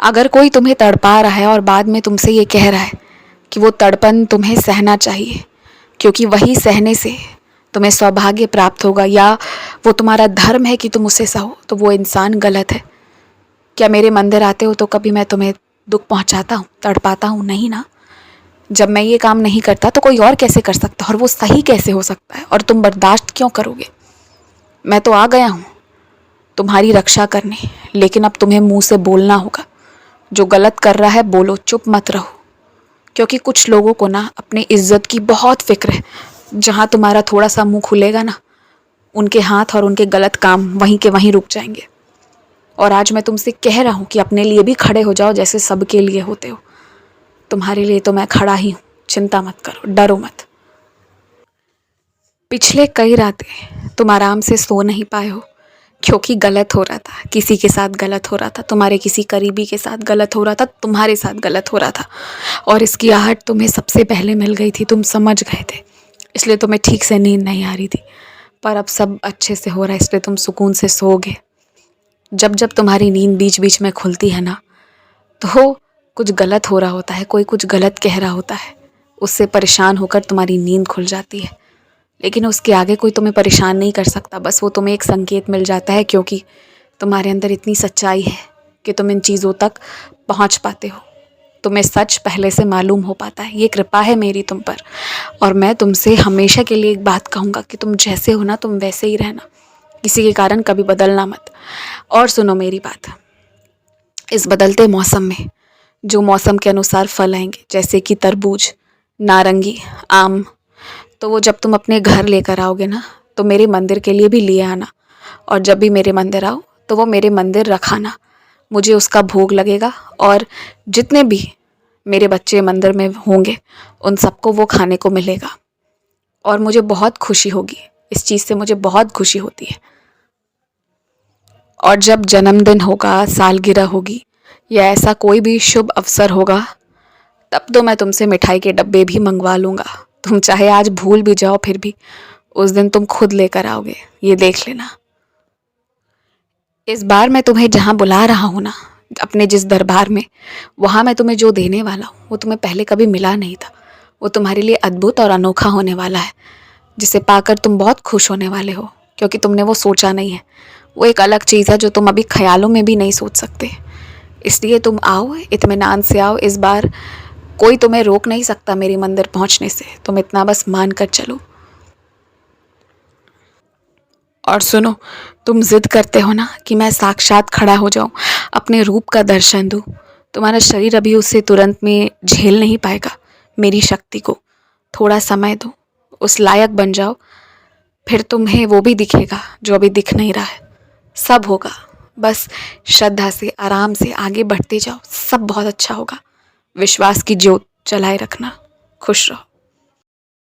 अगर कोई तुम्हें तड़पा रहा है और बाद में तुमसे ये कह रहा है कि वो तड़पन तुम्हें सहना चाहिए क्योंकि वही सहने से तुम्हें सौभाग्य प्राप्त होगा, या वो तुम्हारा धर्म है कि तुम उसे सहो, तो वो इंसान गलत है। क्या मेरे मंदिर आते हो तो कभी मैं तुम्हें दुख पहुंचाता हूँ, तड़पाता हूँ? नहीं ना। जब मैं ये काम नहीं करता तो कोई और कैसे कर सकता है, और वो सही कैसे हो सकता है, और तुम बर्दाश्त क्यों करोगे? मैं तो आ गया हूँ तुम्हारी रक्षा करने, लेकिन अब तुम्हें मुंह से बोलना होगा। जो गलत कर रहा है बोलो, चुप मत रहो। क्योंकि कुछ लोगों को ना अपनी इज्जत की बहुत फिक्र है। जहाँ तुम्हारा थोड़ा सा मुंह खुलेगा ना, उनके हाथ और उनके गलत काम वहीं के वहीं रुक जाएंगे। और आज मैं तुमसे कह रहा हूँ कि अपने लिए भी खड़े हो जाओ जैसे सबके लिए होते हो। तुम्हारे लिए तो मैं खड़ा ही हूँ, चिंता मत करो, डरो मत। पिछले कई रातें तुम आराम से सो नहीं पाए हो क्योंकि गलत हो रहा था, किसी के साथ गलत हो रहा था, तुम्हारे किसी करीबी के साथ गलत हो रहा था, तुम्हारे साथ गलत हो रहा था। और इसकी आहट तुम्हें सबसे पहले मिल गई थी, तुम समझ गए थे, इसलिए तुम्हें ठीक से नींद नहीं आ रही थी। पर अब सब अच्छे से हो रहा है, इसलिए तुम सुकून से सोओगे। जब जब तुम्हारी नींद बीच बीच में खुलती है ना, तो कुछ गलत हो रहा होता है, कोई कुछ गलत कह रहा होता है, उससे परेशान होकर तुम्हारी नींद खुल जाती है। लेकिन उसके आगे कोई तुम्हें परेशान नहीं कर सकता, बस वो तुम्हें एक संकेत मिल जाता है, क्योंकि तुम्हारे अंदर इतनी सच्चाई है कि तुम इन चीज़ों तक पहुंच पाते हो। तुम्हें सच पहले से मालूम हो पाता है। ये कृपा है मेरी तुम पर। और मैं तुमसे हमेशा के लिए एक बात कहूँगा कि तुम जैसे हो ना, तुम वैसे ही रहना, किसी के कारण कभी बदलना मत। और सुनो मेरी बात, इस बदलते मौसम में जो मौसम के अनुसार फल आएंगे, जैसे कि तरबूज, नारंगी, आम, तो वो जब तुम अपने घर लेकर आओगे ना, तो मेरे मंदिर के लिए भी लिए आना। और जब भी मेरे मंदिर आओ तो वो मेरे मंदिर रखाना, मुझे उसका भोग लगेगा। और जितने भी मेरे बच्चे मंदिर में होंगे उन सबको वो खाने को मिलेगा। और मुझे बहुत खुशी होगी, इस चीज़ से मुझे बहुत खुशी होती है। और जब जन्मदिन होगा, सालगिरह होगी, या ऐसा कोई भी शुभ अवसर होगा, तब तो मैं तुमसे मिठाई के डब्बे भी मंगवा लूँगा। तुम चाहे आज भूल भी जाओ, फिर भी उस दिन तुम खुद लेकर आओगे, ये देख लेना। इस बार मैं तुम्हें जहाँ बुला रहा हूँ ना, अपने जिस दरबार में, वहाँ मैं तुम्हें जो देने वाला हूँ वो तुम्हें पहले कभी मिला नहीं था। वो तुम्हारे लिए अद्भुत और अनोखा होने वाला है, जिसे पाकर तुम बहुत खुश होने वाले हो, क्योंकि तुमने वो सोचा नहीं है। वो एक अलग चीज़ है जो तुम अभी ख्यालों में भी नहीं सोच सकते। इसलिए तुम आओ, इत्मीनान से आओ। इस बार कोई तुम्हें रोक नहीं सकता मेरे मंदिर पहुँचने से, तुम इतना बस मान कर चलो। और सुनो, तुम जिद करते हो ना कि मैं साक्षात खड़ा हो जाऊं, अपने रूप का दर्शन दूं। तुम्हारा शरीर अभी उसे तुरंत में झेल नहीं पाएगा, मेरी शक्ति को। थोड़ा समय दो, उस लायक बन जाओ, फिर तुम्हें वो भी दिखेगा जो अभी दिख नहीं रहा है। सब होगा, बस श्रद्धा से आराम से आगे बढ़ते जाओ, सब बहुत अच्छा होगा। विश्वास की ज्योत जलाए रखना। खुश रहो।